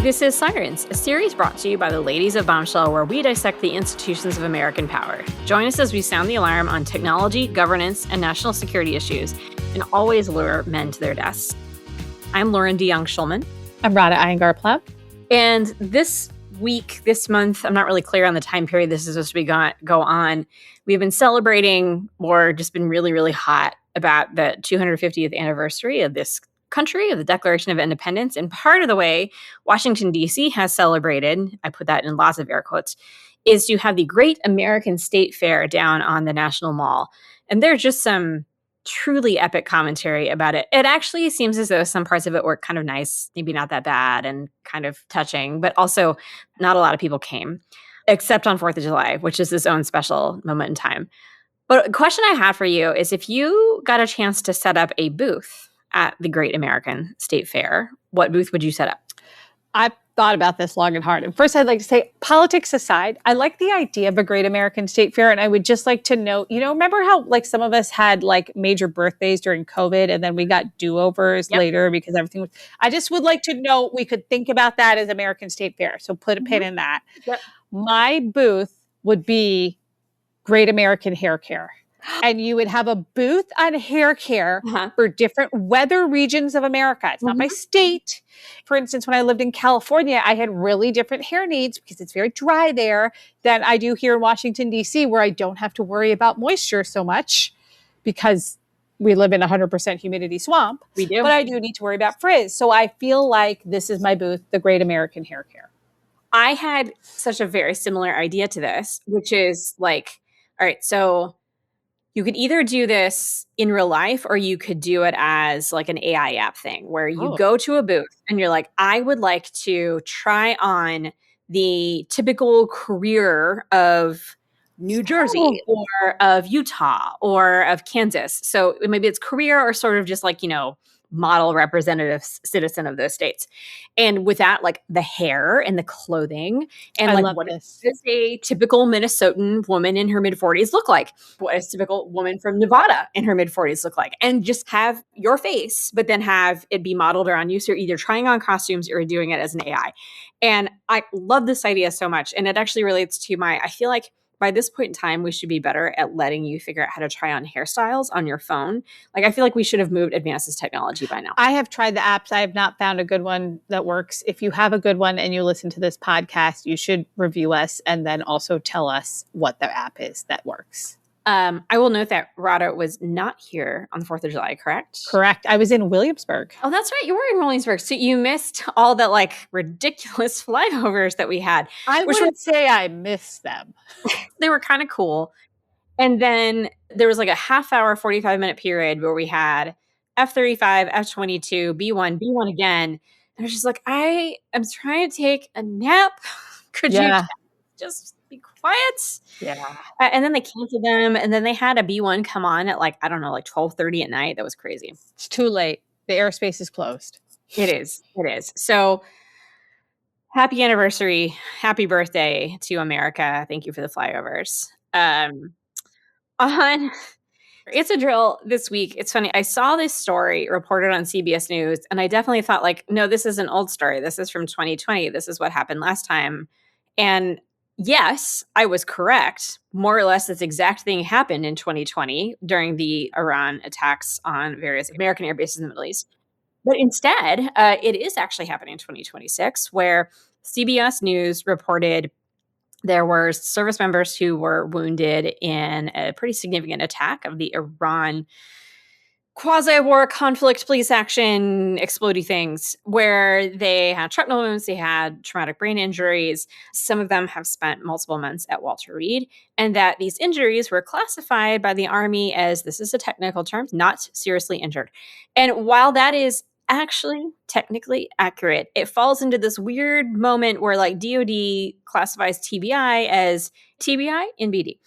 This is Sirens, a series brought to you by the ladies of Bombshell, where we dissect the institutions of American power. Join us as we sound the alarm on technology, governance, and national security issues, and always lure men to their desks. I'm Lauren DeYoung-Schulman. I'm Radha Iyengar-Pleb. And this week, this month, I'm not really clear on the time period this is supposed to be go on. We've been celebrating, or just been really, really hot about the 250th anniversary of this country, of the Declaration of Independence. And part of the way Washington, D.C. has celebrated, I put that in lots of air quotes, is to have the Great American State Fair down on the National Mall. And there's just some truly epic commentary about it. It actually seems as though some parts of it were kind of nice, maybe not that bad and kind of touching, but also not a lot of people came, except on 4th of July, which is its own special moment in time. But a question I have for you is, if you got a chance to set up a booth at the Great American State Fair, what booth would you set up? I've thought about this long and hard. And first, I'd like to say, politics aside, I like the idea of a Great American State Fair. And I would just like to note, remember how some of us had major birthdays during COVID and then we got do-overs later because everything was, I just would like to note we could think about that as American State Fair. So put a pin in that. Yep. My booth would be Great American Hair Care. And you would have a booth on hair care for different weather regions of America. It's not by state. For instance, when I lived in California, I had really different hair needs because it's very dry there than I do here in Washington, D.C., where I don't have to worry about moisture so much because we live in a 100% humidity swamp. We do. But I do need to worry about frizz. So I feel like this is my booth, the Great American Hair Care. I had such a very similar idea to this, which is all right, so you could either do this in real life or you could do it as an AI app thing where you go to a booth and you're like, I would like to try on the typical career of New Jersey or of Utah or of Kansas. So maybe it's career or sort of just model representative citizen of those states. And with that, the hair and the clothing and what does a typical Minnesotan woman in her mid-40s look like? What does a typical woman from Nevada in her mid-40s look like? And just have your face, but then have it be modeled around you. So you're either trying on costumes or doing it as an AI. And I love this idea so much. And it actually relates to I feel like by this point in time, we should be better at letting you figure out how to try on hairstyles on your phone. I feel like we should have moved advances technology by now. I have tried the apps. I have not found a good one that works. If you have a good one and you listen to this podcast, you should review us and then also tell us what the app is that works. I will note that Radha was not here on the 4th of July, correct? Correct. I was in Williamsburg. Oh, that's right. You were in Williamsburg. So you missed all the ridiculous flyovers that we had. I wouldn't say I missed them. They were kind of cool. And then there was a half hour, 45-minute period where we had F-35, F-22, B-1 again. And I was just I am trying to take a nap. Could you just be quiet? Yeah. And then they canceled them. And then they had a B-1 come on at 12:30 at night. That was crazy. It's too late. The airspace is closed. It is. So happy anniversary. Happy birthday to America. Thank you for the flyovers. On It's a Drill this week, it's funny. I saw this story reported on CBS News, and I definitely thought no, this is an old story. This is from 2020. This is what happened last time. And yes, I was correct. More or less, this exact thing happened in 2020 during the Iran attacks on various American air bases in the Middle East. But instead, it is actually happening in 2026, where CBS News reported there were service members who were wounded in a pretty significant attack of the Iran quasi-war conflict police action explodey things, where they had shrapnel wounds, they had traumatic brain injuries. Some of them have spent multiple months at Walter Reed, and that these injuries were classified by the Army as, this is a technical term, not seriously injured. And while that is actually technically accurate, it falls into this weird moment where DOD classifies TBI as TBI in BD.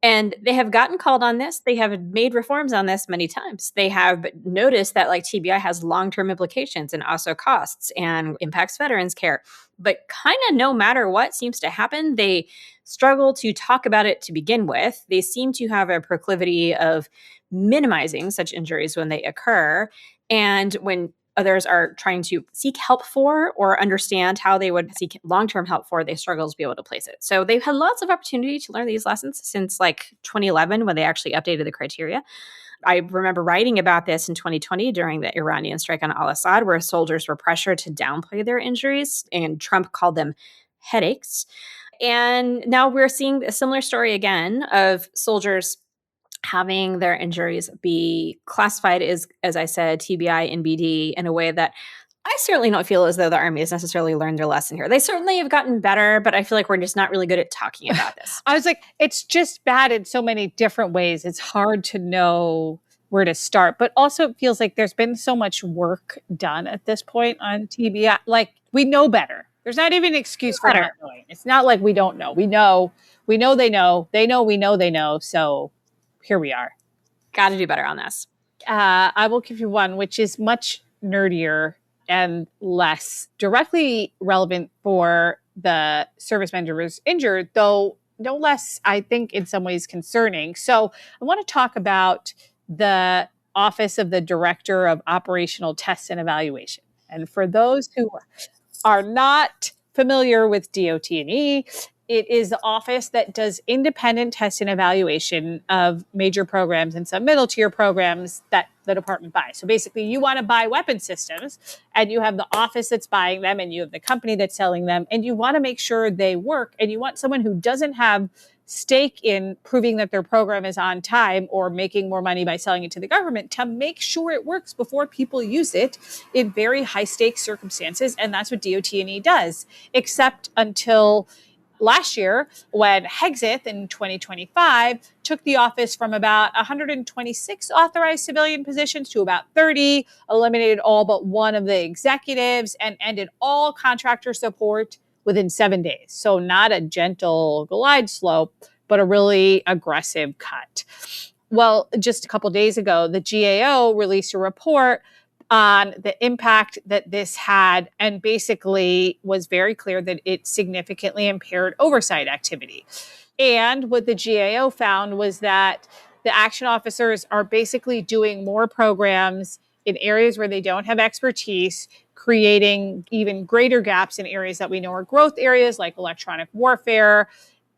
And they have gotten called on this. They have made reforms on this many times. They have noticed that TBI has long-term implications and also costs and impacts veterans care. But kind of no matter what seems to happen, they struggle to talk about it to begin with. They seem to have a proclivity of minimizing such injuries when they occur. And when others are trying to seek help for or understand how they would seek long-term help for, they struggle to be able to place it. So they've had lots of opportunity to learn these lessons since like 2011 when they actually updated the criteria. I remember writing about this in 2020 during the Iranian strike on al-Assad, where soldiers were pressured to downplay their injuries, and Trump called them headaches. And now we're seeing a similar story again of soldiers having their injuries be classified as I said, TBI and BD in a way that I certainly don't feel as though the Army has necessarily learned their lesson here. They certainly have gotten better, but I feel like we're just not really good at talking about this. I was like, it's just bad in so many different ways. It's hard to know where to start. But also, it feels like there's been so much work done at this point on TBI. Like, we know better. There's not even an excuse for not knowing. It's not like we don't know. We know they know. They know we know they know. So here we are. Got to do better on this. I will give you one, which is much nerdier and less directly relevant for the service member who was injured, though no less, I think, in some ways concerning. So I want to talk about the Office of the Director of Operational Tests and Evaluation. And for those who are not familiar with DOT&E, it is the office that does independent test and evaluation of major programs and some middle tier programs that the department buys. So basically, you want to buy weapon systems, and you have the office that's buying them, and you have the company that's selling them, and you want to make sure they work, and you want someone who doesn't have stake in proving that their program is on time or making more money by selling it to the government to make sure it works before people use it in very high stakes circumstances. And that's what DOT&E does, except until last year, when Hexith in 2025 took the office from about 126 authorized civilian positions to about 30, eliminated all but one of the executives, and ended all contractor support within 7 days. So not a gentle glide slope, but a really aggressive cut. Well, just a couple days ago, the GAO released a report on the impact that this had, and basically was very clear that it significantly impaired oversight activity. And what the GAO found was that the action officers are basically doing more programs in areas where they don't have expertise, creating even greater gaps in areas that we know are growth areas like electronic warfare.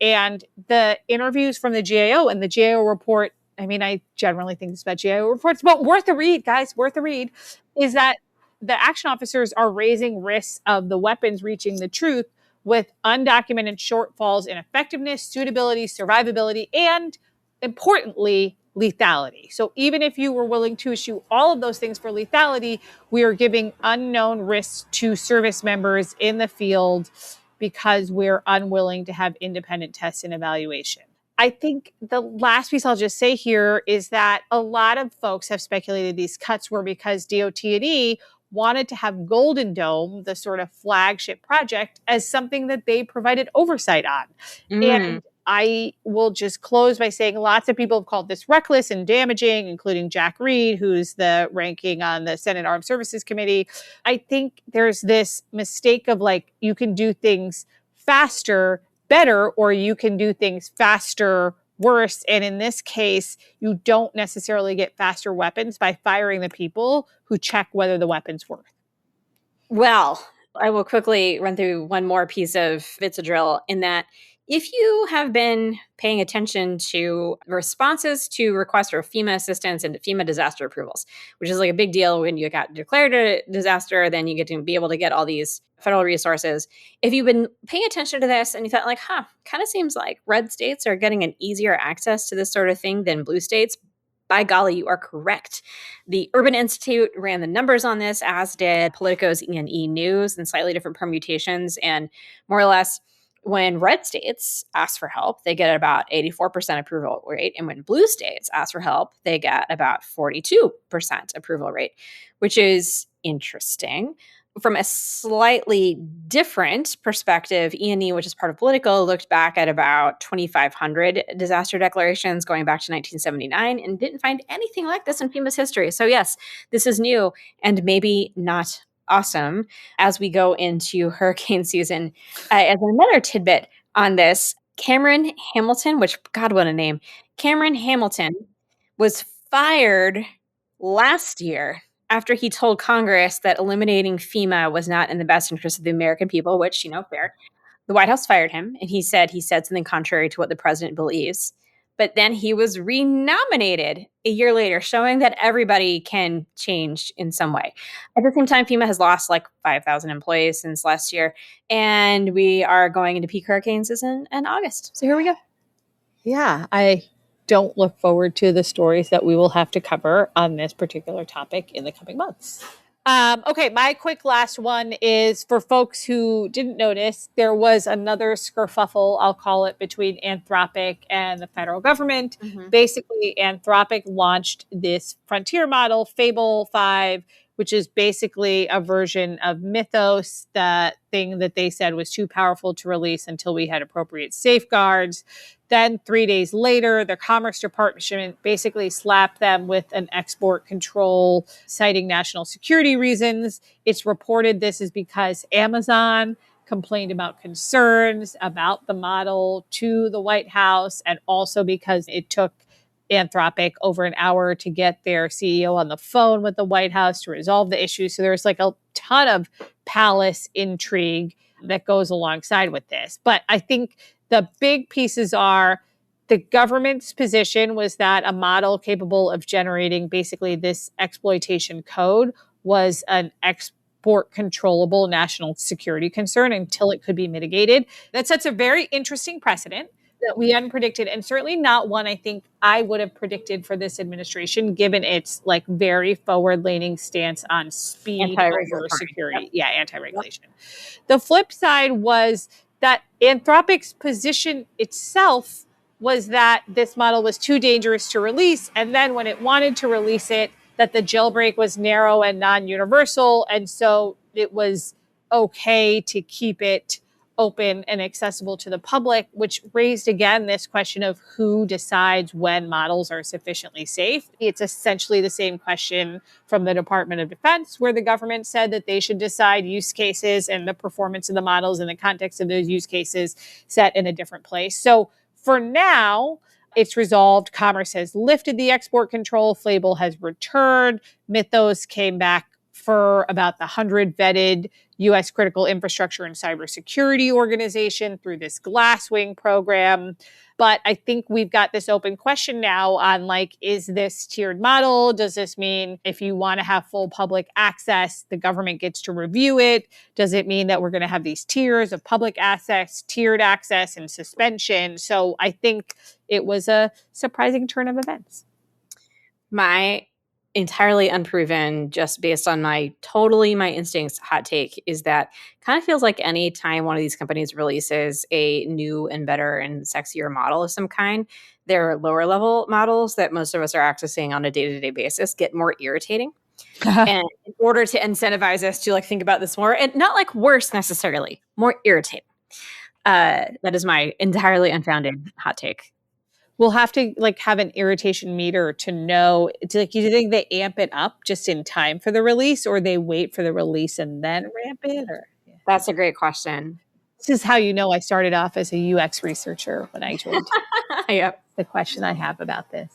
And the interviews from the GAO and the GAO report, I mean, I generally think this about GAO reports, but worth a read, guys, worth a read, is that the action officers are raising risks of the weapons reaching the truth with undocumented shortfalls in effectiveness, suitability, survivability, and importantly, lethality. So even if you were willing to issue all of those things for lethality, we are giving unknown risks to service members in the field because we're unwilling to have independent tests and evaluation. I think the last piece I'll just say here is that a lot of folks have speculated these cuts were because DOT&E wanted to have Golden Dome, the sort of flagship project, as something that they provided oversight on. And I will just close by saying lots of people have called this reckless and damaging, including Jack Reed, who's the ranking on the Senate Armed Services Committee. I think there's this mistake of like, you can do things faster, better, or you can do things faster, worse. And in this case, you don't necessarily get faster weapons by firing the people who check whether the weapons work. Well, I will quickly run through one more piece of It's a Drill in that if you have been paying attention to responses to requests for FEMA assistance and FEMA disaster approvals, which is like a big deal when you got declared a disaster, then you get to be able to get all these federal resources. If you've been paying attention to this and you thought like, kind of seems like red states are getting an easier access to this sort of thing than blue states, by golly, you are correct. The Urban Institute ran the numbers on this, as did Politico's E&E News in slightly different permutations. And more or less, when red states ask for help, they get about 84% approval rate. And when blue states ask for help, they get about 42% approval rate, which is interesting. From a slightly different perspective, E&E, which is part of Politico, looked back at about 2,500 disaster declarations going back to 1979 and didn't find anything like this in FEMA's history. So yes, this is new and maybe not awesome as we go into hurricane season. As another tidbit on this, Cameron Hamilton, which, God, what a name. Cameron Hamilton was fired last year after he told Congress that eliminating FEMA was not in the best interest of the American people, which, fair. The White House fired him, and he said something contrary to what the president believes. But then he was renominated a year later, showing that everybody can change in some way. At the same time, FEMA has lost like 5,000 employees since last year, and we are going into peak hurricane season in August. So here we go. Yeah, I don't look forward to the stories that we will have to cover on this particular topic in the coming months. Okay, my quick last one is for folks who didn't notice, there was another skerfuffle, I'll call it, between Anthropic and the federal government. Mm-hmm. Basically, Anthropic launched this frontier model, Fable 5, which is basically a version of Mythos, the thing that they said was too powerful to release until we had appropriate safeguards. Then 3 days later, the Commerce Department basically slapped them with an export control, citing national security reasons. It's reported this is because Amazon complained about concerns about the model to the White House, and also because it took Anthropic over an hour to get their CEO on the phone with the White House to resolve the issue. So there's like a ton of palace intrigue that goes alongside with this. But I think the big pieces are the government's position was that a model capable of generating basically this exploitation code was an export controllable national security concern until it could be mitigated. That sets a very interesting precedent that we hadn't predicted, and certainly not one I think I would have predicted for this administration, given its like very forward-leaning stance on speed over security. Yep. Anti-regulation. Yep. The flip side was that Anthropic's position itself was that this model was too dangerous to release, and then when it wanted to release it, that the jailbreak was narrow and non-universal, and so it was okay to keep it open and accessible to the public, which raised again this question of who decides when models are sufficiently safe. It's essentially the same question from the Department of Defense, where the government said that they should decide use cases and the performance of the models in the context of those use cases set in a different place. So for now, it's resolved. Commerce has lifted the export control. Fable has returned. Mythos came back for about the 100 vetted U.S. critical infrastructure and cybersecurity organization through this Glasswing program. But I think we've got this open question now on like, is this tiered model? Does this mean if you want to have full public access, the government gets to review it? Does it mean that we're going to have these tiers of public access, tiered access, and suspension? So I think it was a surprising turn of events. My entirely unproven, just based on my instincts hot take is that kind of feels like any time one of these companies releases a new and better and sexier model of some kind, their lower level models that most of us are accessing on a day-to-day basis get more irritating. And in order to incentivize us to like think about this more, and not like worse necessarily, more irritating. That is my entirely unfounded hot take. We'll have to like have an irritation meter to know. Do you think they amp it up just in time for the release, or they wait for the release and then ramp it? Or that's a great question. This is how you know I started off as a UX researcher when I joined. Yep. The question I have about this.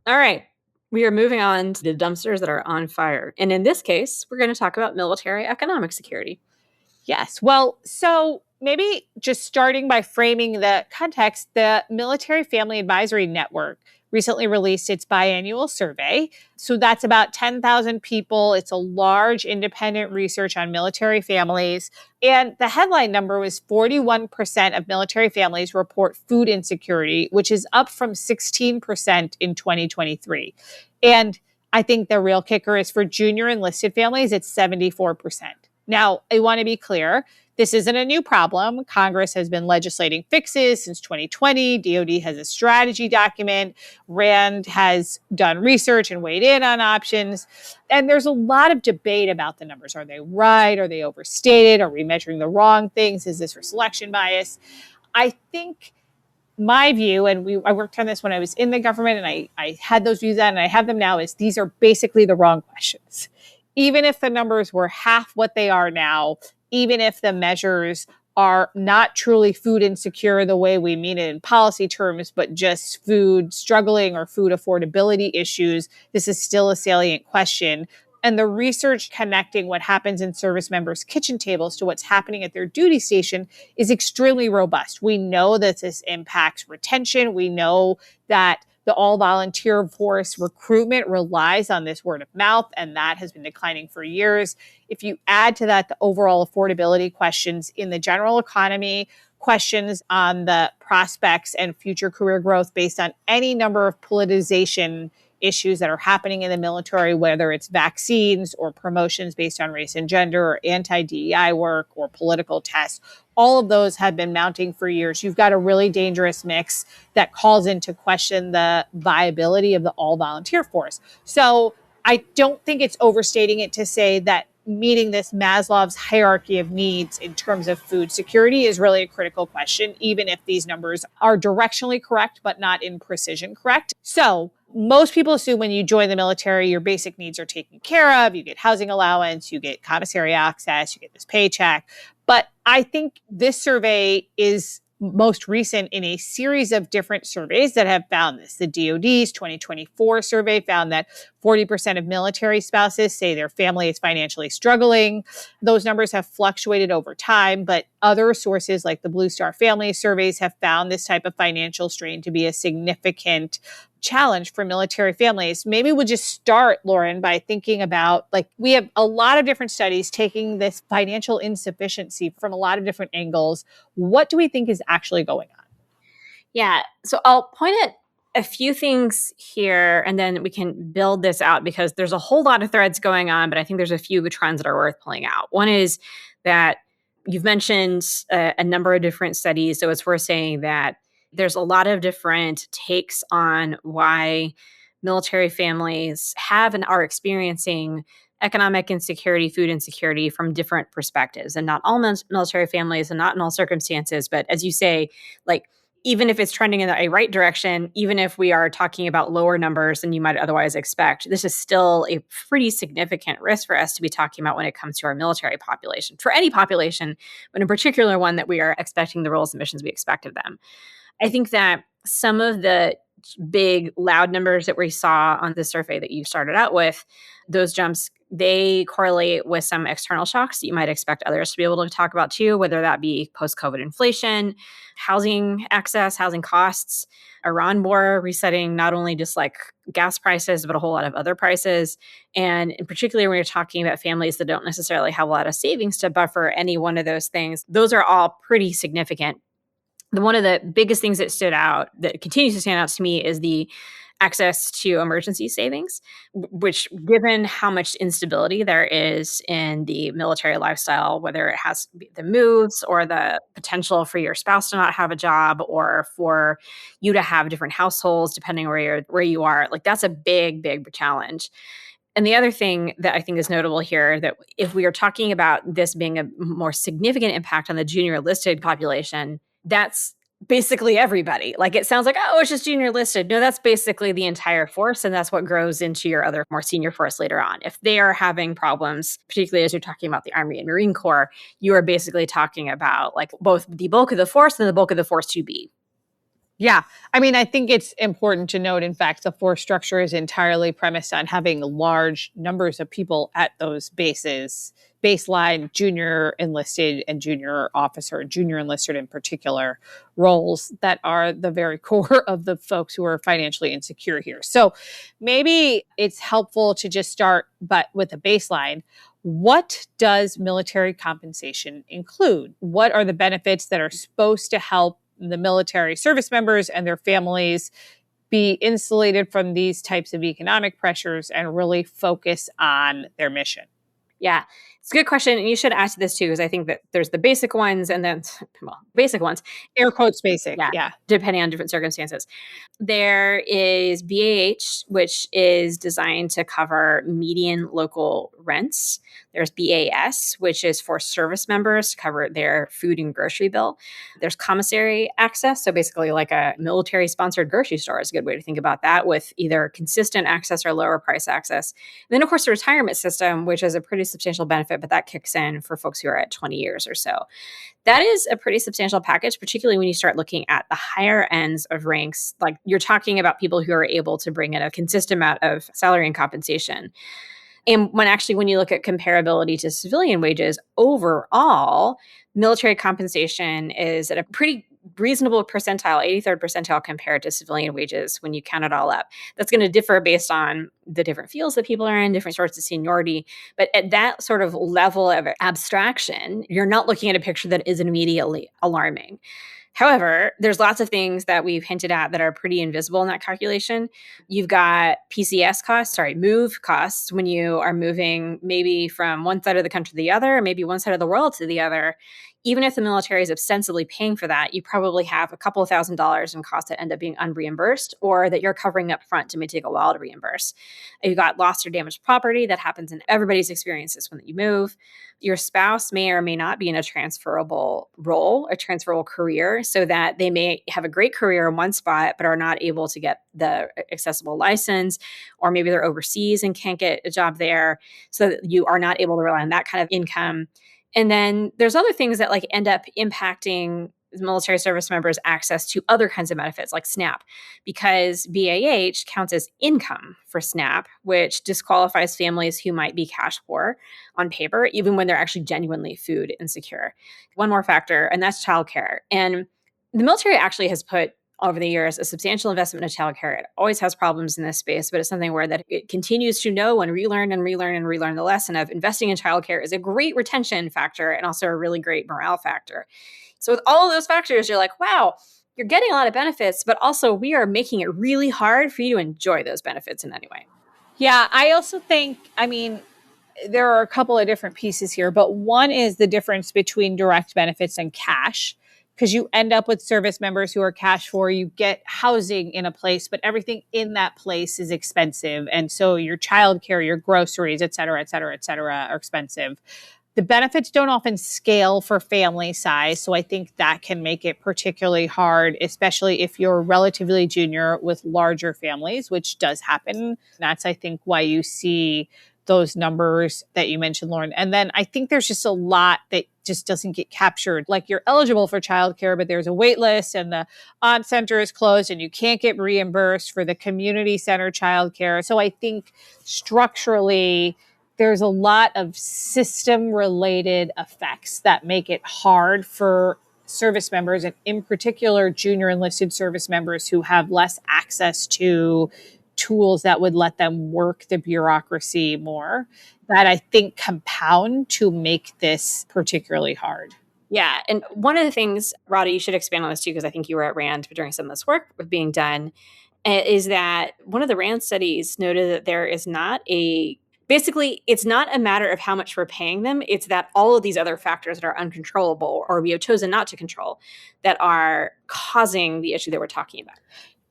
All right. We are moving on to the dumpsters that are on fire. And in this case, we're going to talk about military economic security. Yes. Well, so maybe just starting by framing the context, the Military Family Advisory Network recently released its biannual survey. So that's about 10,000 people. It's a large independent research on military families. And the headline number was 41% of military families report food insecurity, which is up from 16% in 2023. And I think the real kicker is for junior enlisted families, it's 74%. Now, I want to be clear, this isn't a new problem. Congress has been legislating fixes since 2020. DOD has a strategy document. RAND has done research and weighed in on options. And there's a lot of debate about the numbers. Are they right? Are they overstated? Are we measuring the wrong things? Is this for selection bias? I think my view, and I worked on this when I was in the government, and I had those views then, and I have them now, is these are basically the wrong questions. Even if the numbers were half what they are now, even if the measures are not truly food insecure the way we mean it in policy terms, but just food struggling or food affordability issues, this is still a salient question. And the research connecting what happens in service members' kitchen tables to what's happening at their duty station is extremely robust. We know that this impacts retention. We know that the all-volunteer force recruitment relies on this word of mouth, and that has been declining for years. If you add to that the overall affordability questions in the general economy, questions on the prospects and future career growth based on any number of politicization issues that are happening in the military, whether it's vaccines or promotions based on race and gender or anti-DEI work or political tests, all of those have been mounting for years. You've got a really dangerous mix that calls into question the viability of the all-volunteer force. So I don't think it's overstating it to say that meeting this Maslow's hierarchy of needs in terms of food security is really a critical question, even if these numbers are directionally correct, but not in precision correct. So most people assume when you join the military, your basic needs are taken care of. You get housing allowance, you get commissary access, you get this paycheck. But I think this survey is most recent in a series of different surveys that have found this. The DOD's 2024 survey found that 40% of military spouses say their family is financially struggling. Those numbers have fluctuated over time, but other sources like the Blue Star Family surveys have found this type of financial strain to be a significant challenge for military families. Maybe we'll just start, Lauren, by thinking about, like, we have a lot of different studies taking this financial insufficiency from a lot of different angles. What do we think is actually going on? Yeah. So I'll point at a few things here and then we can build this out because there's a whole lot of threads going on, but I think there's a few trends that are worth pulling out. One is that you've mentioned a number of different studies. So it's worth saying that there's a lot of different takes on why military families have and are experiencing economic insecurity, food insecurity from different perspectives. And not all military families and not in all circumstances, but as you say, like, even if it's trending in a right direction, even if we are talking about lower numbers than you might otherwise expect, this is still a pretty significant risk for us to be talking about when it comes to our military population, for any population, but in particular one that we are expecting the roles and missions we expect of them. I think that some of the big loud numbers that we saw on the survey that you started out with, those jumps, they correlate with some external shocks that you might expect others to be able to talk about too, whether that be post-COVID inflation, housing access, housing costs, Iran war resetting not only just like gas prices, but a whole lot of other prices. And in particular, when you're talking about families that don't necessarily have a lot of savings to buffer any one of those things, those are all pretty significant. One of the biggest things that stood out, that continues to stand out to me, is the access to emergency savings, which, given how much instability there is in the military lifestyle, whether it has the moves or the potential for your spouse to not have a job or for you to have different households depending where you are, like, that's a big challenge. And the other thing that I think is notable here, that if we are talking about this being a more significant impact on the junior enlisted population, that's basically everybody. Like, it sounds like, oh, it's just junior enlisted. No, that's basically the entire force. And that's what grows into your other more senior force later on. If they are having problems, particularly as you're talking about the Army and Marine Corps, you are basically talking about like both the bulk of the force and the bulk of the force to be. Yeah. I mean, I think it's important to note, in fact, the force structure is entirely premised on having large numbers of people at those bases, baseline, junior enlisted and junior officer, junior enlisted in particular, roles that are the very core of the folks who are financially insecure here. So maybe it's helpful to just start but with a baseline. What does military compensation include? What are the benefits that are supposed to help the military service members and their families be insulated from these types of economic pressures and really focus on their mission? Yeah, it's a good question. And you should ask this too, because I think that there's the basic ones and then, well, basic ones. Air quotes basic. Yeah, Yeah. depending on different circumstances. There is BAH, which is designed to cover median local rents. There's BAS, which is for service members to cover their food and grocery bill. There's commissary access. So basically like a military sponsored grocery store is a good way to think about that, with either consistent access or lower price access. And then of course the retirement system, which is a pretty substantial benefit benefit, but that kicks in for folks who are at 20 years or so. That is a pretty substantial package, particularly when you start looking at the higher ends of ranks. Like you're talking about people who are able to bring in a consistent amount of salary and compensation. And when you look at comparability to civilian wages, overall, military compensation is at a pretty reasonable percentile, 83rd percentile compared to civilian wages when you count it all up. That's going to differ based on the different fields that people are in, different sorts of seniority. But at that sort of level of abstraction, you're not looking at a picture that is immediately alarming. However, there's lots of things that we've hinted at that are pretty invisible in that calculation. You've got move costs when you are moving maybe from one side of the country to the other, maybe one side of the world to the other. Even if the military is ostensibly paying for that, you probably have a couple of $1,000s in costs that end up being unreimbursed or that you're covering up front and may take a while to reimburse. You've got lost or damaged property that happens in everybody's experiences when you move. Your spouse may or may not be in a transferable role, a transferable career, so that they may have a great career in one spot, but are not able to get the accessible license, or maybe they're overseas and can't get a job there. So that you are not able to rely on that kind of income. And then there's other things that like end up impacting military service members' access to other kinds of benefits like SNAP, because BAH counts as income for SNAP, which disqualifies families who might be cash poor on paper, even when they're actually genuinely food insecure. One more factor, and that's childcare. And the military actually has put over the years a substantial investment in childcare. It always has problems in this space, but it's something where that it continues to know and relearn the lesson of investing in childcare is a great retention factor and also a really great morale factor. So with all of those factors, you're like, wow, you're getting a lot of benefits, but also we are making it really hard for you to enjoy those benefits in any way. Yeah, I also think, there are a couple of different pieces here, but one is the difference between direct benefits and cash, because you end up with service members who are cash for, you get housing in a place, but everything in that place is expensive. And so your childcare, your groceries, et cetera, et cetera, et cetera, are expensive. The benefits don't often scale for family size. So I think that can make it particularly hard, especially if you're relatively junior with larger families, which does happen. That's, I think, why you see those numbers that you mentioned, Lauren. And then I think there's just a lot that just doesn't get captured. Like you're eligible for childcare, but there's a wait list and the aunt center is closed and you can't get reimbursed for the community center childcare. So I think structurally, there's a lot of system-related effects that make it hard for service members, and in particular, junior enlisted service members who have less access to tools that would let them work the bureaucracy more, that I think compound to make this particularly hard. Yeah. And one of the things, Rada, you should expand on this too, because I think you were at RAND during some of this work being done, is that one of the RAND studies noted that there is not basically, it's not a matter of how much we're paying them. It's that all of these other factors that are uncontrollable or we have chosen not to control that are causing the issue that we're talking about.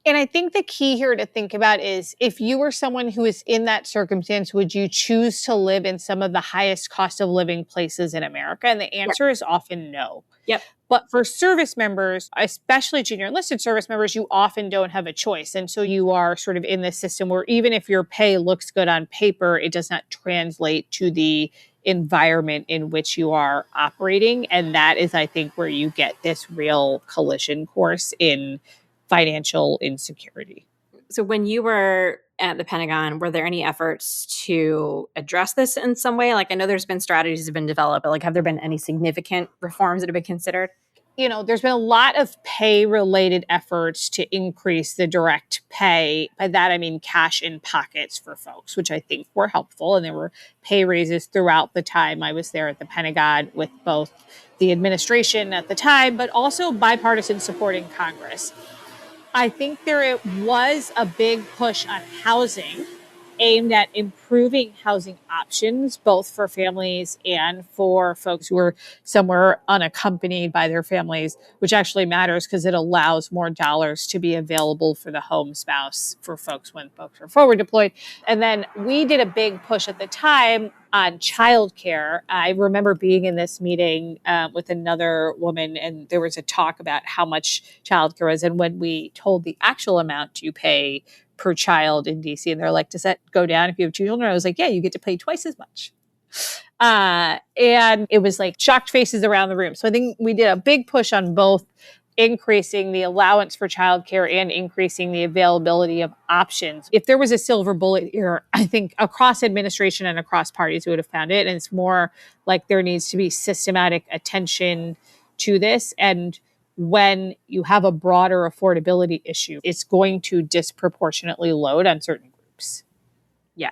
And I think the key here to think about is if you were someone who is in that circumstance, would you choose to live in some of the highest cost of living places in America? And the answer is often no. Yep. But for service members, especially junior enlisted service members, you often don't have a choice. And so you are sort of in this system where even if your pay looks good on paper, it does not translate to the environment in which you are operating. And that is, I think, where you get this real collision course in financial insecurity. So when you were at the Pentagon, were there any efforts to address this in some way? Like I know there's been strategies that have been developed, but like have there been any significant reforms that have been considered? You know, there's been a lot of pay-related efforts to increase the direct pay. By that, I mean cash in pockets for folks, which I think were helpful. And there were pay raises throughout the time I was there at the Pentagon with both the administration at the time, but also bipartisan support in Congress. I think there was a big push on housing aimed at improving housing options, both for families and for folks who are somewhere unaccompanied by their families, which actually matters because it allows more dollars to be available for the home spouse for folks when folks are forward deployed. And then we did a big push at the time on childcare. I remember being in this meeting with another woman, and there was a talk about how much childcare is. And when we told the actual amount you pay per child in DC, and they're like, does that go down if you have 2 children? I was like, yeah, you get to pay twice as much. And it was like shocked faces around the room. So I think we did a big push on both increasing the allowance for childcare and increasing the availability of options. If there was a silver bullet here, I think across administration and across parties, we would have found it. And it's more like there needs to be systematic attention to this. And when you have a broader affordability issue, it's going to disproportionately load on certain groups. Yeah.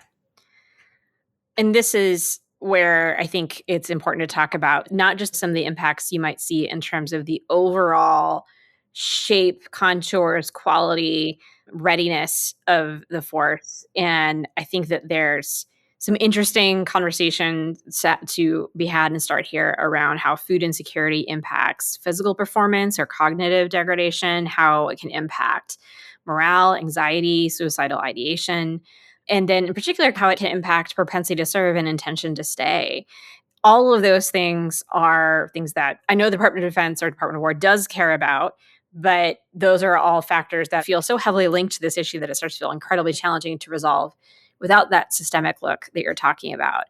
And this is where I think it's important to talk about not just some of the impacts you might see in terms of the overall shape, contours, quality, readiness of the force. And I think that there's some interesting conversation set to be had and start here around how food insecurity impacts physical performance or cognitive degradation, how it can impact morale, anxiety, suicidal ideation, and then in particular, how it can impact propensity to serve and intention to stay. All of those things are things that I know the Department of Defense or Department of War does care about, but those are all factors that feel so heavily linked to this issue that it starts to feel incredibly challenging to resolve without that systemic look that you're talking about.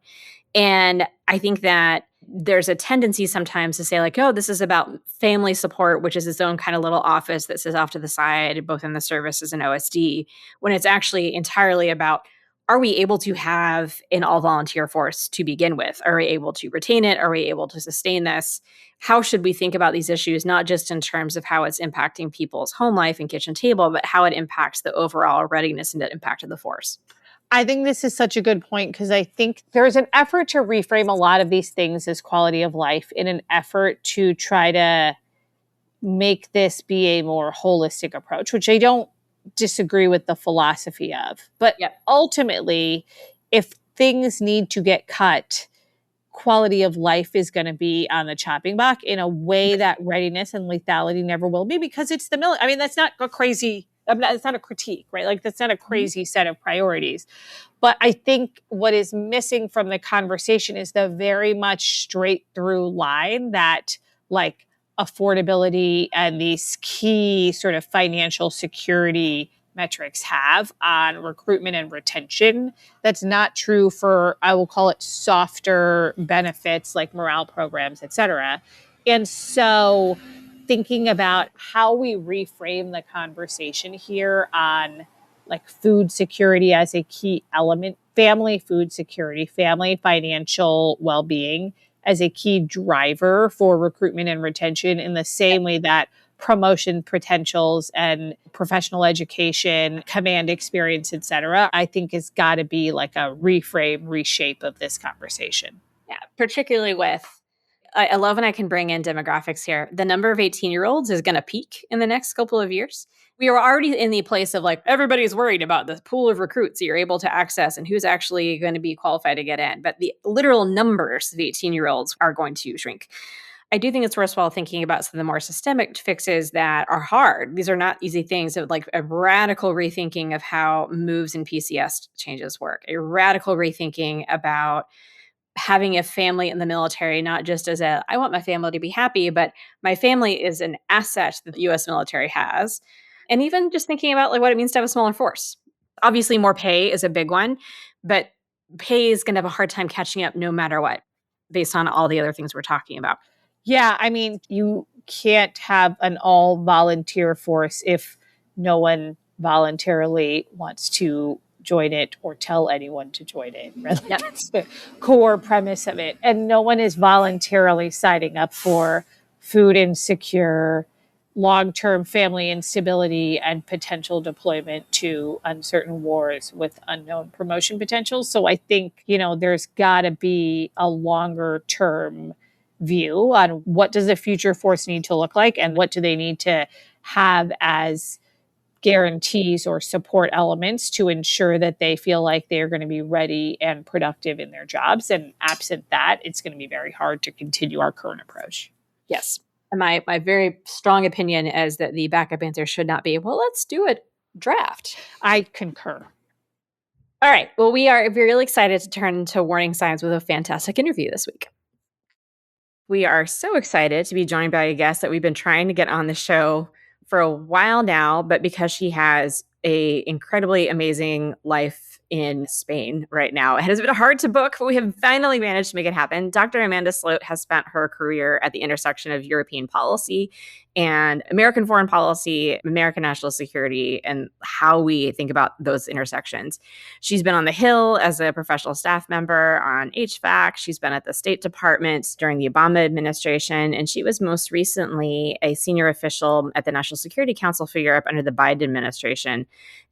And I think that there's a tendency sometimes to say, like, oh, this is about family support, which is its own kind of little office that sits off to the side, both in the services and OSD, when it's actually entirely about, are we able to have an all volunteer force to begin with? Are we able to retain it? Are we able to sustain this? How should we think about these issues, not just in terms of how it's impacting people's home life and kitchen table, but how it impacts the overall readiness and the impact of the force? I think this is such a good point because I think there's an effort to reframe a lot of these things as quality of life in an effort to try to make this be a more holistic approach, which I don't disagree with the philosophy of. But Yep. ultimately, if things need to get cut, quality of life is going to be on the chopping block in a way that readiness and lethality never will be because it's the military. I mean, that's not a crazy, it's not a critique, right? Like, that's not a crazy set of priorities. But I think what is missing from the conversation is the very much straight through line that, like, affordability and these key sort of financial security metrics have on recruitment and retention. That's not true for, I will call it, softer benefits like morale programs, et cetera. And so thinking about how we reframe the conversation here on like food security as a key element, family food security, family financial well-being as a key driver for recruitment and retention in the same way that promotion potentials and professional education, command experience, et cetera, I think has got to be like a reframe, reshape of this conversation. Yeah, particularly with, I love when I can bring in demographics here. The number of 18-year-olds is going to peak in the next couple of years. We are already in the place of like, everybody's worried about the pool of recruits that you're able to access and who's actually going to be qualified to get in. But the literal numbers of 18-year-olds are going to shrink. I do think it's worthwhile thinking about some of the more systemic fixes that are hard. These are not easy things. So like a radical rethinking of how moves and PCS changes work, a radical rethinking about having a family in the military, not just as a, I want my family to be happy, but my family is an asset that the US military has. And even just thinking about like what it means to have a smaller force. Obviously, more pay is a big one, but pay is going to have a hard time catching up no matter what, based on all the other things we're talking about. Yeah, I mean, you can't have an all volunteer force if no one voluntarily wants to join it or tell anyone to join it. Right? Yep. That's the core premise of it. And no one is voluntarily signing up for food insecure, long-term family instability and potential deployment to uncertain wars with unknown promotion potential. So I think, there's got to be a longer term view on what does the future force need to look like and what do they need to have as guarantees or support elements to ensure that they feel like they're going to be ready and productive in their jobs. And absent that, it's going to be very hard to continue our current approach. Yes. And my very strong opinion is that the backup answer should not be, well, let's do a draft. I concur. All right. Well, we are really excited to turn to warning signs with a fantastic interview this week. We are so excited to be joined by a guest that we've been trying to get on the show for a while now, but because she has a incredibly amazing life in Spain right now. It has been hard to book, but we have finally managed to make it happen. Dr. Amanda Sloat has spent her career at the intersection of European policy and American foreign policy, American national security, and how we think about those intersections. She's been on the Hill as a professional staff member on HVAC. She's been at the State Department during the Obama administration, and she was most recently a senior official at the National Security Council for Europe under the Biden administration.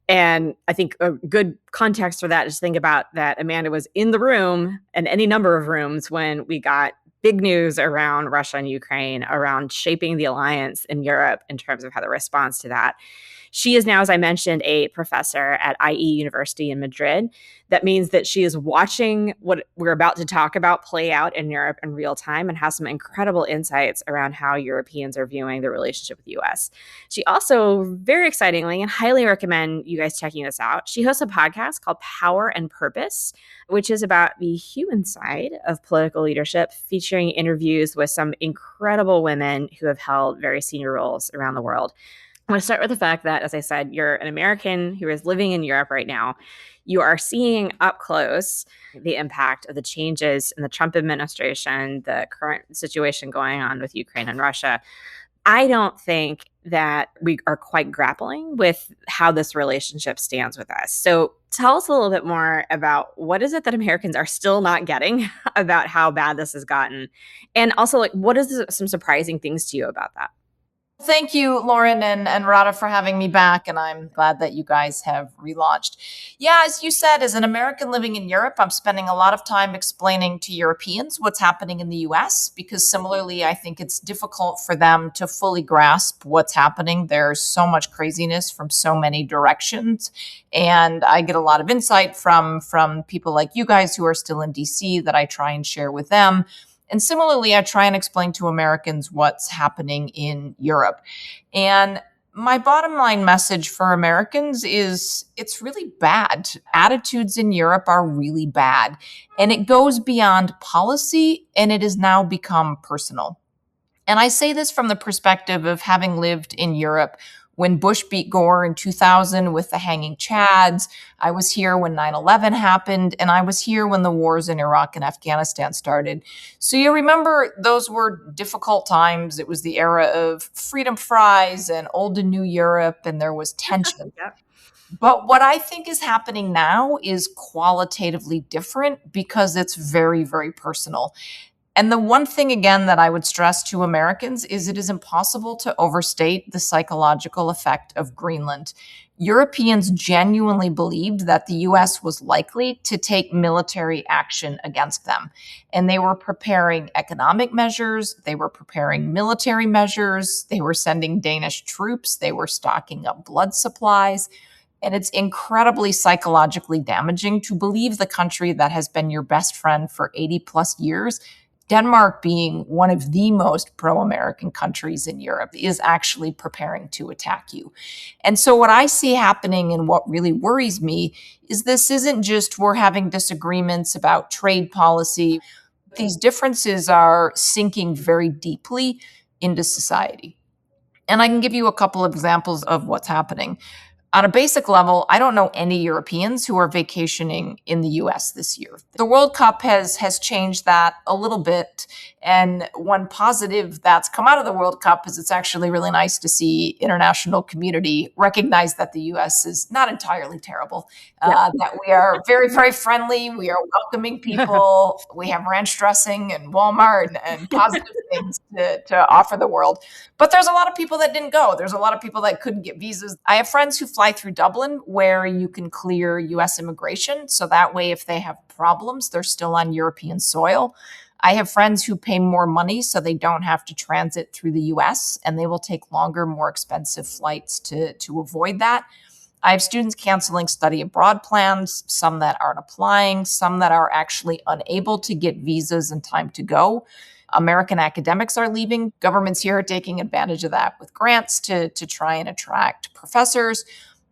And I think a good context for that is to think about that Amanda was in the room and any number of rooms when we got big news around Russia and Ukraine, around shaping the alliance in Europe in terms of how the response to that. She is now, as I mentioned, a professor at IE University in Madrid. That means that she is watching what we're about to talk about play out in Europe in real time and has some incredible insights around how Europeans are viewing the relationship with the US. She also, very excitingly, and highly recommend you guys checking this out, she hosts a podcast called Power and Purpose, which is about the human side of political leadership, featuring interviews with some incredible women who have held very senior roles around the world. I want to start with the fact that, as I said, you're an American who is living in Europe right now. You are seeing up close the impact of the changes in the Trump administration, the current situation going on with Ukraine and Russia. I don't think that we are quite grappling with how this relationship stands with us. So tell us a little bit more about what is it that Americans are still not getting about how bad this has gotten? And also, like, what is some surprising things to you about that? Thank you, Lauren and Rada, for having me back, and I'm glad that you guys have relaunched. Yeah, as you said, as an American living in Europe, I'm spending a lot of time explaining to Europeans what's happening in the US, because similarly, I think it's difficult for them to fully grasp what's happening. There's so much craziness from so many directions, and I get a lot of insight from people like you guys who are still in DC that I try and share with them. And similarly, I try and explain to Americans what's happening in Europe. And my bottom line message for Americans is it's really bad. Attitudes in Europe are really bad. And it goes beyond policy, and it has now become personal. And I say this from the perspective of having lived in Europe when Bush beat Gore in 2000 with the hanging Chads. I was here when 9/11 happened, and I was here when the wars in Iraq and Afghanistan started. So you remember those were difficult times. It was the era of freedom fries and old and new Europe, and there was tension. Yep. But what I think is happening now is qualitatively different because it's very, very personal. And the one thing, again, that I would stress to Americans is it is impossible to overstate the psychological effect of Greenland. Europeans genuinely believed that the US was likely to take military action against them. And they were preparing economic measures, they were preparing military measures, they were sending Danish troops, they were stocking up blood supplies. And it's incredibly psychologically damaging to believe the country that has been your best friend for 80 plus years, Denmark being one of the most pro-American countries in Europe, is actually preparing to attack you. And so what I see happening and what really worries me is this isn't just we're having disagreements about trade policy. These differences are sinking very deeply into society. And I can give you a couple of examples of what's happening. On a basic level, I don't know any Europeans who are vacationing in the US this year. The World Cup has changed that a little bit. And one positive that's come out of the World Cup is it's actually really nice to see international community recognize that the US is not entirely terrible, that we are very, very friendly. We are welcoming people. We have ranch dressing and Walmart and positive things to offer the world. But there's a lot of people that didn't go. There's a lot of people that couldn't get visas. I have friends who fly through Dublin where you can clear US immigration. So that way, if they have problems, they're still on European soil. I have friends who pay more money so they don't have to transit through the US, and they will take longer, more expensive flights to avoid that. I have students canceling study abroad plans, some that aren't applying, some that are actually unable to get visas in time to go. American academics are leaving. Governments here are taking advantage of that with grants to try and attract professors.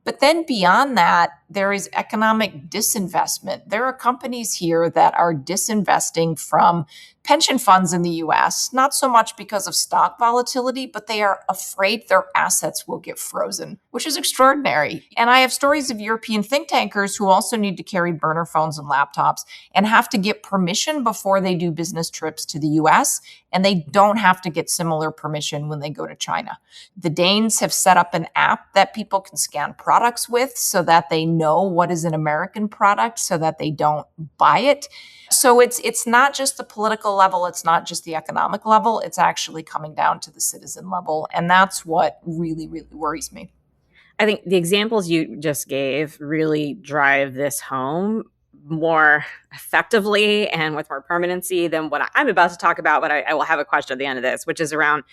But then beyond that, there is economic disinvestment. There are companies here that are disinvesting from pension funds in the US, not so much because of stock volatility, but they are afraid their assets will get frozen, which is extraordinary. And I have stories of European think tankers who also need to carry burner phones and laptops and have to get permission before they do business trips to the US, and they don't have to get similar permission when they go to China. The Danes have set up an app that people can scan products with so that they know what is an American product so that they don't buy it. So it's not just the political level, it's not just the economic level, it's actually coming down to the citizen level. And that's what really, really worries me. I think the examples you just gave really drive this home more effectively and with more permanency than what I'm about to talk about, but I will have a question at the end of this, which is around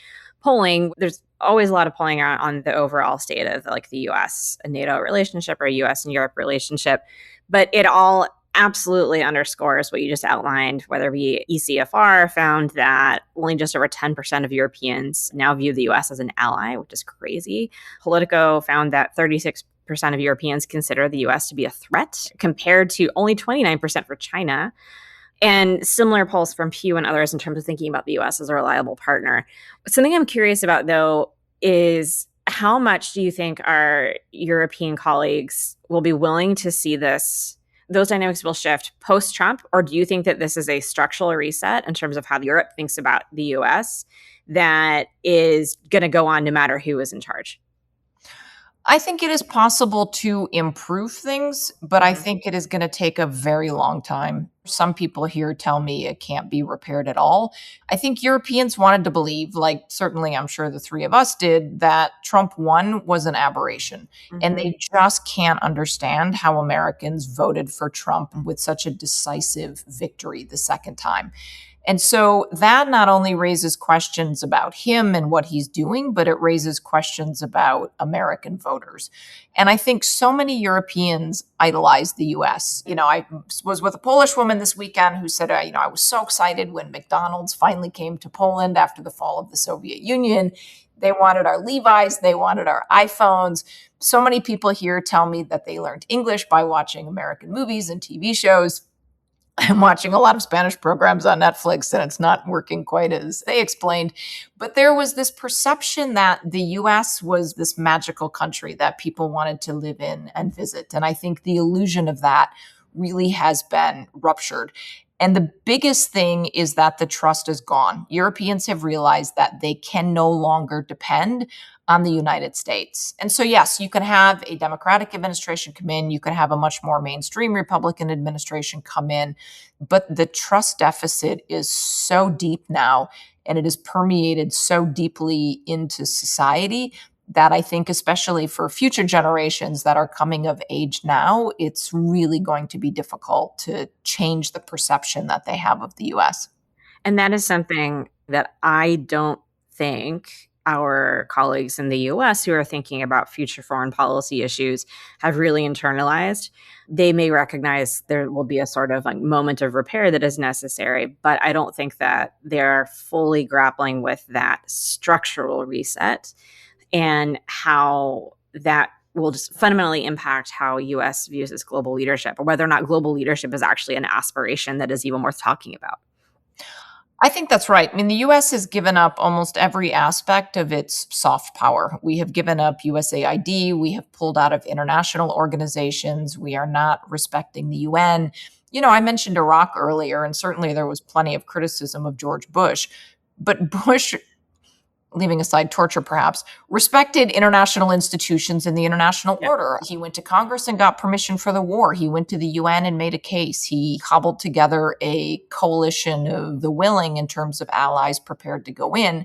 polling. There's always a lot of polling on the overall state of like the US and NATO relationship or US and Europe relationship, but it all absolutely underscores what you just outlined, whether it be ECFR found that only just over 10% of Europeans now view the US as an ally, which is crazy. Politico found that 36% of Europeans consider the US to be a threat, compared to only 29% for China. And similar polls from Pew and others in terms of thinking about the US as a reliable partner. Something I'm curious about, though, is how much do you think our European colleagues will be willing to see those dynamics will shift post-Trump, or do you think that this is a structural reset in terms of how Europe thinks about the US that is going to go on no matter who is in charge? I think it is possible to improve things, but I think it is going to take a very long time. Some people here tell me it can't be repaired at all. I think Europeans wanted to believe, like certainly I'm sure the three of us did, that Trump won was an aberration. And they just can't understand how Americans voted for Trump with such a decisive victory the second time. And so that not only raises questions about him and what he's doing, but it raises questions about American voters. And I think so many Europeans idolize the US. I was with a Polish woman this weekend who said, I was so excited when McDonald's finally came to Poland after the fall of the Soviet Union. They wanted our Levi's, they wanted our iPhones. So many people here tell me that they learned English by watching American movies and TV shows. I'm watching a lot of Spanish programs on Netflix and it's not working quite as they explained. But there was this perception that the US was this magical country that people wanted to live in and visit. And I think the illusion of that really has been ruptured. And the biggest thing is that the trust is gone. Europeans have realized that they can no longer depend on the United States. And so, yes, you can have a Democratic administration come in, you can have a much more mainstream Republican administration come in, but the trust deficit is so deep now, and it is permeated so deeply into society that I think, especially for future generations that are coming of age now, it's really going to be difficult to change the perception that they have of the US. And that is something that I don't think our colleagues in the US who are thinking about future foreign policy issues have really internalized. They may recognize there will be a sort of like moment of repair that is necessary, but I don't think that they're fully grappling with that structural reset and how that will just fundamentally impact how US views its global leadership, or whether or not global leadership is actually an aspiration that is even worth talking about. I think that's right. I mean, the US has given up almost every aspect of its soft power. We have given up USAID. We have pulled out of international organizations. We are not respecting the UN. I mentioned Iraq earlier, and certainly there was plenty of criticism of George Bush. But Bush, leaving aside torture perhaps, respected international institutions and the international order. He went to Congress and got permission for the war. He went to the UN and made a case. He cobbled together a coalition of the willing in terms of allies prepared to go in.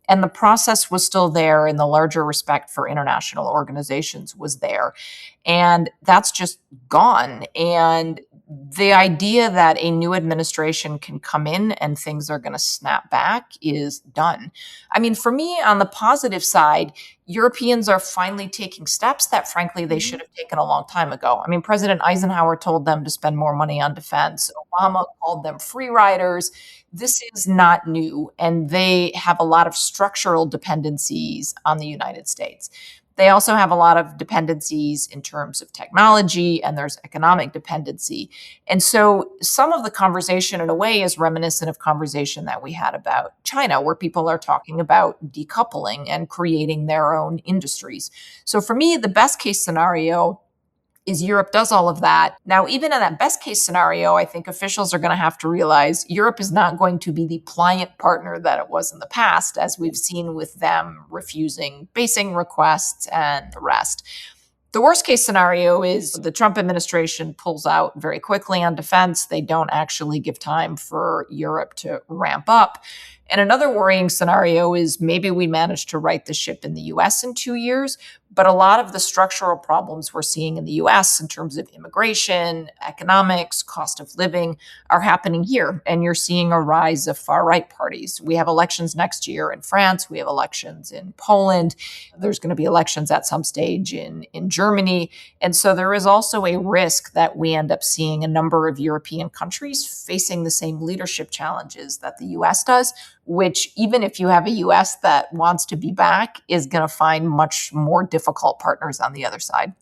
And the process was still there, and the larger respect for international organizations was there. And that's just gone. And the idea that a new administration can come in and things are going to snap back is done. I mean, for me, on the positive side, Europeans are finally taking steps that, frankly, they should have taken a long time ago. I mean, President Eisenhower told them to spend more money on defense. Obama called them free riders. This is not new, and they have a lot of structural dependencies on the United States. They also have a lot of dependencies in terms of technology, and there's economic dependency. And so some of the conversation, in a way, is reminiscent of conversation that we had about China, where people are talking about decoupling and creating their own industries. So for me, the best case scenario is Europe does all of that. Now, even in that best case scenario, I think officials are going to have to realize Europe is not going to be the pliant partner that it was in the past, as we've seen with them refusing basing requests and the rest. The worst case scenario is the Trump administration pulls out very quickly on defense. They don't actually give time for Europe to ramp up. And another worrying scenario is maybe we manage to right the ship in the US in 2 years, but a lot of the structural problems we're seeing in the US in terms of immigration, economics, cost of living are happening here. And you're seeing a rise of far right parties. We have elections next year in France. We have elections in Poland. There's going to be elections at some stage in Germany. And so there is also a risk that we end up seeing a number of European countries facing the same leadership challenges that the US does, which, even if you have a US that wants to be back, is going to find much more difficult partners on the other side.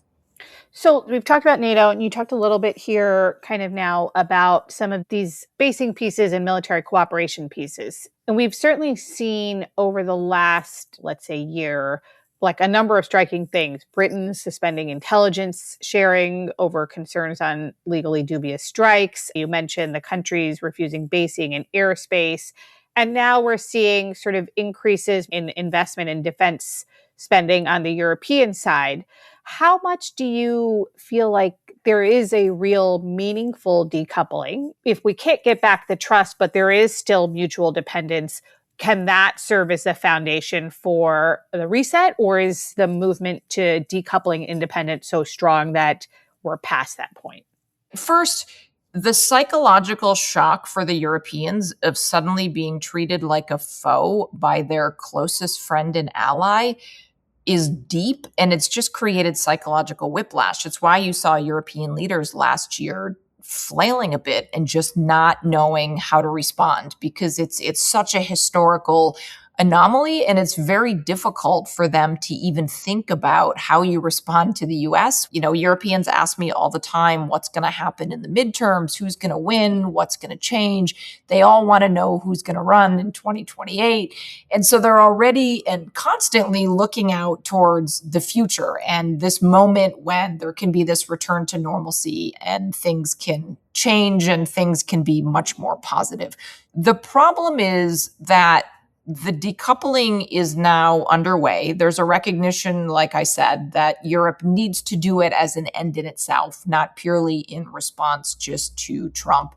So we've talked about NATO, and you talked a little bit here kind of now about some of these basing pieces and military cooperation pieces. And we've certainly seen over the last, let's say, year, like a number of striking things. Britain suspending intelligence sharing over concerns on legally dubious strikes. You mentioned the countries refusing basing in airspace. And now we're seeing sort of increases in investment in defense spending on the European side. How much do you feel like there is a real meaningful decoupling? If we can't get back the trust, but there is still mutual dependence, can that serve as the foundation for the reset? Or is the movement to decoupling independence so strong that we're past that point? First, the psychological shock for the Europeans of suddenly being treated like a foe by their closest friend and ally is deep, and it's just created psychological whiplash. It's why you saw European leaders last year flailing a bit and just not knowing how to respond, because it's such a historical anomaly, and it's very difficult for them to even think about how you respond to the US. Europeans ask me all the time what's going to happen in the midterms, who's going to win, what's going to change. They all want to know who's going to run in 2028. And so they're already and constantly looking out towards the future and this moment when there can be this return to normalcy and things can change and things can be much more positive. The problem is that the decoupling is now underway. There's a recognition, like I said, that Europe needs to do it as an end in itself, not purely in response just to Trump.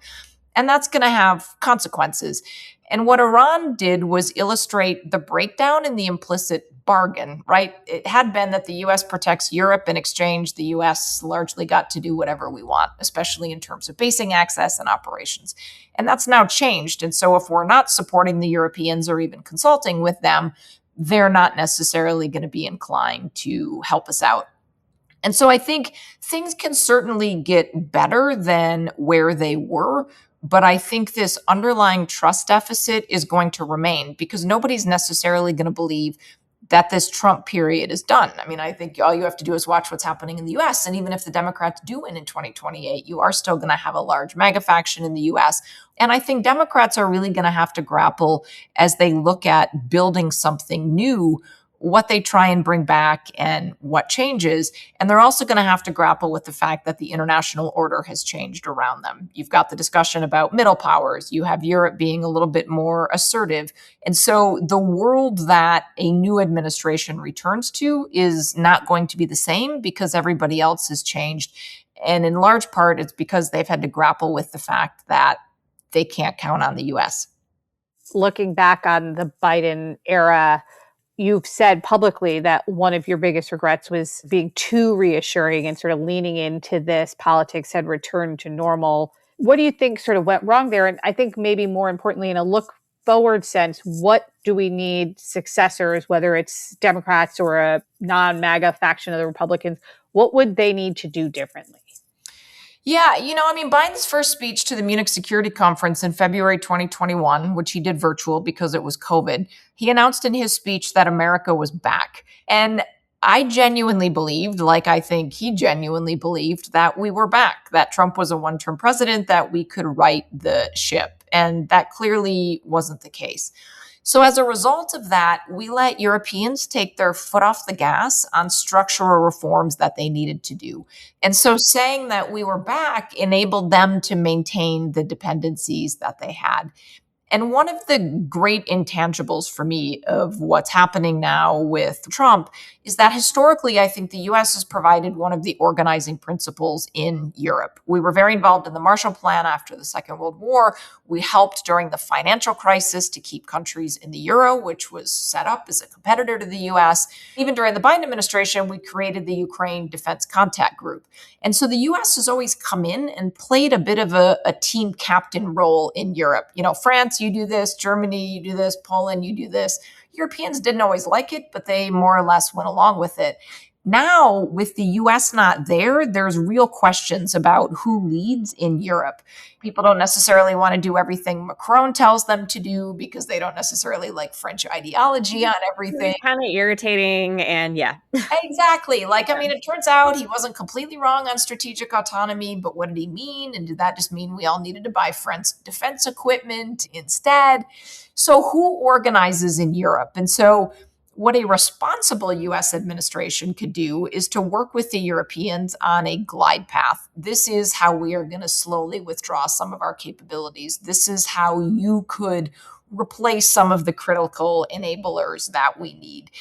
And that's going to have consequences. And what Iran did was illustrate the breakdown in the implicit bargain, right? It had been that the US protects Europe. In exchange, the US largely got to do whatever we want, especially in terms of basing access and operations. And that's now changed. And so if we're not supporting the Europeans or even consulting with them, they're not necessarily going to be inclined to help us out. And so I think things can certainly get better than where they were. But I think this underlying trust deficit is going to remain because nobody's necessarily going to believe that this Trump period is done. I mean, I think all you have to do is watch what's happening in the US. And even if the Democrats do win in 2028, you are still going to have a large MAGA faction in the US. And I think Democrats are really going to have to grapple as they look at building something new, what they try and bring back and what changes. And they're also going to have to grapple with the fact that the international order has changed around them. You've got the discussion about middle powers. You have Europe being a little bit more assertive. And so the world that a new administration returns to is not going to be the same because everybody else has changed. And in large part, it's because they've had to grapple with the fact that they can't count on the US. Looking back on the Biden era, you've said publicly that one of your biggest regrets was being too reassuring and sort of leaning into this politics had returned to normal. What do you think sort of went wrong there? And I think maybe more importantly, in a look forward sense, what do we need successors, whether it's Democrats or a non-MAGA faction of the Republicans, what would they need to do differently? Yeah, Biden's first speech to the Munich Security Conference in February 2021, which he did virtual because it was COVID, he announced in his speech that America was back. And I genuinely believed, like I think he genuinely believed, that we were back, that Trump was a one-term president, that we could right the ship. And that clearly wasn't the case. So, as a result of that, we let Europeans take their foot off the gas on structural reforms that they needed to do. And so, saying that we were back enabled them to maintain the dependencies that they had. And one of the great intangibles for me of what's happening now with Trump is that historically, I think the US has provided one of the organizing principles in Europe. We were very involved in the Marshall Plan after the Second World War. We helped during the financial crisis to keep countries in the euro, which was set up as a competitor to the US. Even during the Biden administration, we created the Ukraine Defense Contact Group. And so the US has always come in and played a bit of a team captain role in Europe. France, you do this, Germany, you do this, Poland, you do this. Europeans didn't always like it, but they more or less went along with it. Now, with the US not there, there's real questions about who leads in Europe. People don't necessarily want to do everything Macron tells them to do because they don't necessarily like French ideology on everything. Kind of irritating, and yeah. Exactly. It turns out he wasn't completely wrong on strategic autonomy, but what did he mean? And did that just mean we all needed to buy French defense equipment instead? So, who organizes in Europe? And so, what a responsible US administration could do is to work with the Europeans on a glide path. This is how we are going to slowly withdraw some of our capabilities. This is how you could replace some of the critical enablers that we need.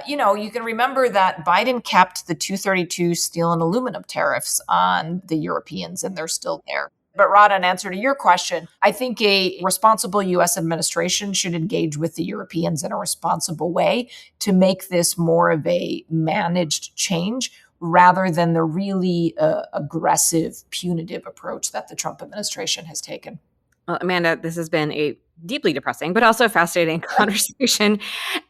You can remember that Biden kept the 232 steel and aluminum tariffs on the Europeans, and they're still there. But Rod, in answer to your question, I think a responsible US administration should engage with the Europeans in a responsible way to make this more of a managed change rather than the really aggressive, punitive approach that the Trump administration has taken. Well, Amanda, this has been a deeply depressing, but also fascinating conversation.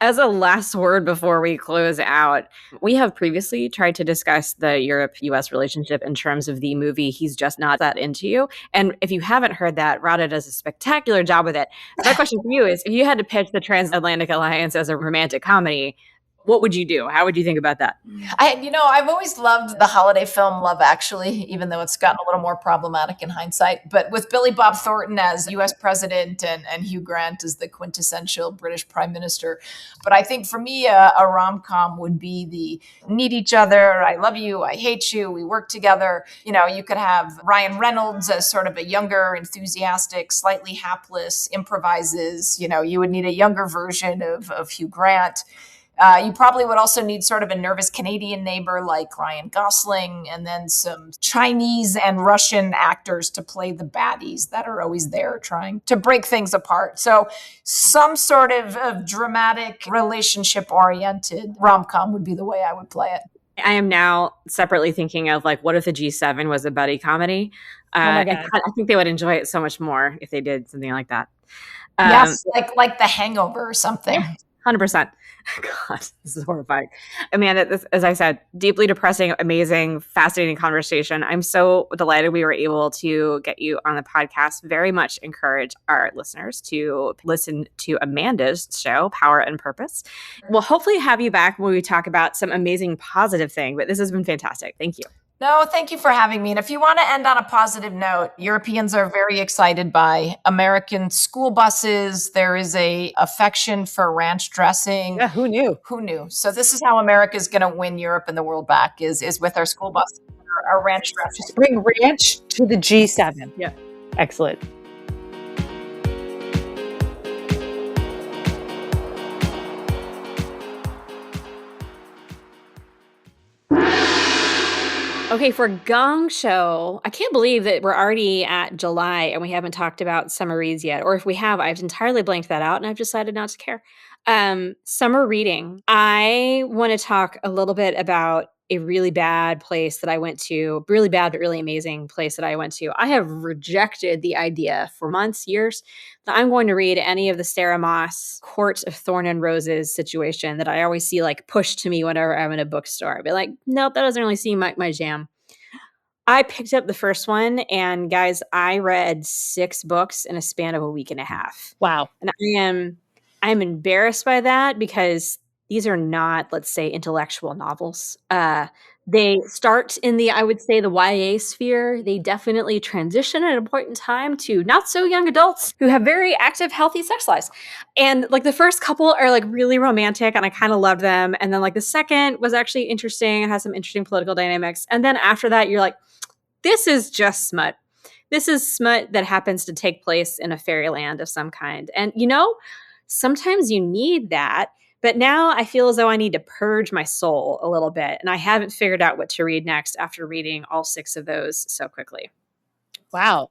As a last word before we close out, we have previously tried to discuss the Europe-US relationship in terms of the movie He's Just Not That Into You. And if you haven't heard that, Rada does a spectacular job with it. My question for you is, if you had to pitch the Transatlantic Alliance as a romantic comedy, what would you do? How would you think about that? I've always loved the holiday film Love Actually, even though it's gotten a little more problematic in hindsight. But with Billy Bob Thornton as US president and Hugh Grant as the quintessential British prime minister. But I think for me, a rom-com would be the need each other. I love you. I hate you. We work together. You could have Ryan Reynolds as sort of a younger, enthusiastic, slightly hapless, improvises. You would need a younger version of Hugh Grant. You probably would also need sort of a nervous Canadian neighbor like Ryan Gosling, and then some Chinese and Russian actors to play the baddies that are always there trying to break things apart. So some sort of dramatic, relationship-oriented rom-com would be the way I would play it. I am now separately thinking of what if the G7 was a buddy comedy? Oh my God. I think they would enjoy it so much more if they did something like that. Yes, like The Hangover or something. 100%. God, this is horrifying. Amanda, this, as I said, deeply depressing, amazing, fascinating conversation. I'm so delighted we were able to get you on the podcast. Very much encourage our listeners to listen to Amanda's show, Power and Purpose. We'll hopefully have you back when we talk about some amazing positive thing, but this has been fantastic. Thank you. No, thank you for having me. And if you want to end on a positive note, Europeans are very excited by American school buses. There is a affection for ranch dressing. Yeah, who knew? Who knew? So this is how America is going to win Europe and the world back is with our school buses, our ranch dressing. Just bring ranch to the G7. Yeah. Excellent. Okay, for Gong Show, I can't believe that we're already at July and we haven't talked about summer reads yet. Or if we have, I've entirely blanked that out and I've decided not to care. Summer reading. I want to talk a little bit about a really bad place that I went to, really bad but really amazing place that I went to. I have rejected the idea for months, years, that I'm going to read any of the Sarah Moss Court of Thorn and Roses situation that I always see pushed to me whenever I'm in a bookstore. I'd be like, nope, that doesn't really seem like my jam. I picked up the first one, and guys, I read 6 books in a span of a week and a half. Wow. And I'm embarrassed by that because these are not, let's say, intellectual novels. They start in the, I would say, the YA sphere. They definitely transition at a point in time to not so young adults who have very active, healthy sex lives. And like the first couple are like really romantic and I kind of loved them. And then like the second was actually interesting and has some interesting political dynamics. And then after that, you're like, this is just smut. This is smut that happens to take place in a fairyland of some kind. And sometimes you need that. But now I feel as though I need to purge my soul a little bit. And I haven't figured out what to read next after reading all 6 of those so quickly. Wow.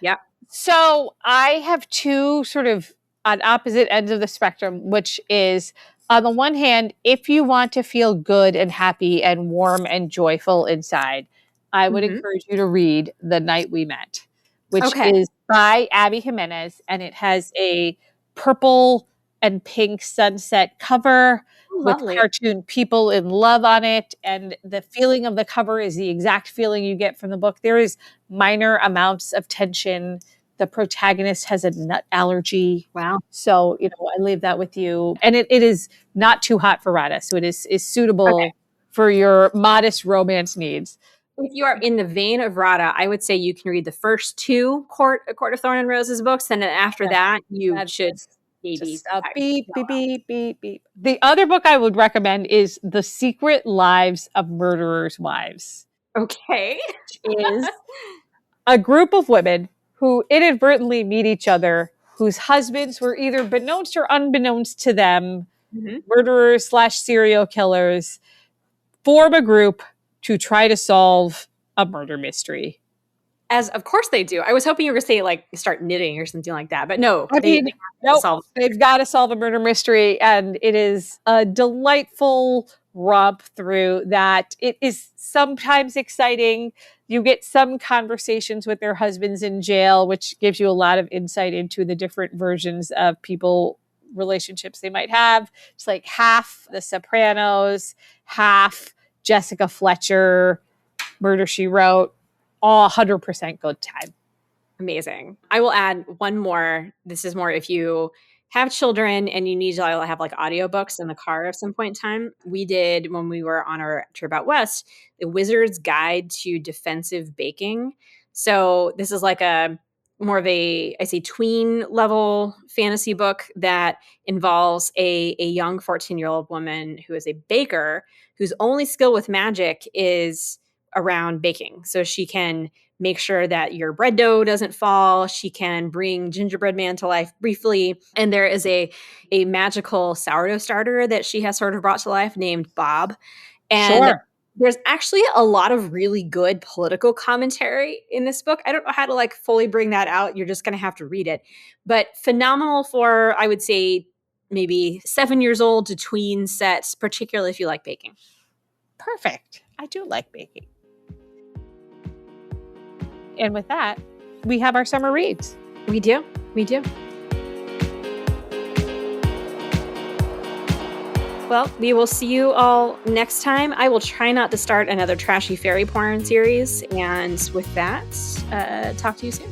Yeah. So I have 2 sort of on opposite ends of the spectrum, which is on the one hand, if you want to feel good and happy and warm and joyful inside, I would encourage you to read The Night We Met, which is by Abby Jimenez, and it has a purple and pink sunset cover with cartoon people in love on it. And the feeling of the cover is the exact feeling you get from the book. There is minor amounts of tension. The protagonist has a nut allergy. Wow. So, I leave that with you. And it is not too hot for Rada. So it is suitable for your modest romance needs. If you are in the vein of Rada, I would say you can read the first 2 Court of Thorn and Roses books. And then after that, you should maybe beep, beep, beep, beep, beep. The other book I would recommend is The Secret Lives of Murderers' Wives. Okay. Which is a group of women who inadvertently meet each other, whose husbands were either beknownst or unbeknownst to them, murderers/serial killers, form a group to try to solve a murder mystery. As of course they do. I was hoping you were going to say like start knitting or something like that, but no. They've got to solve a murder mystery, and it is a delightful romp through that. It is sometimes exciting. You get some conversations with their husbands in jail, which gives you a lot of insight into the different versions of relationships they might have. It's like half The Sopranos, half Jessica Fletcher, Murder, She Wrote. All 100% good time. Amazing. I will add one more. This is more if you have children and you need to have like audiobooks in the car at some point in time. We did, when we were on our trip out west, The Wizard's Guide to Defensive Baking. So this is like a more of a, I say, tween level fantasy book that involves a young 14-year-old woman who is a baker whose only skill with magic is around baking. So she can make sure that your bread dough doesn't fall. She can bring gingerbread man to life briefly. And there is a magical sourdough starter that she has sort of brought to life named Bob. And there's actually a lot of really good political commentary in this book. I don't know how to like fully bring that out. You're just going to have to read it. But phenomenal for, I would say, maybe 7 years old to tween sets, particularly if you like baking. Perfect. I do like baking. And with that, we have our summer reads. We do. Well, we will see you all next time. I will try not to start another trashy fairy porn series. And with that, talk to you soon.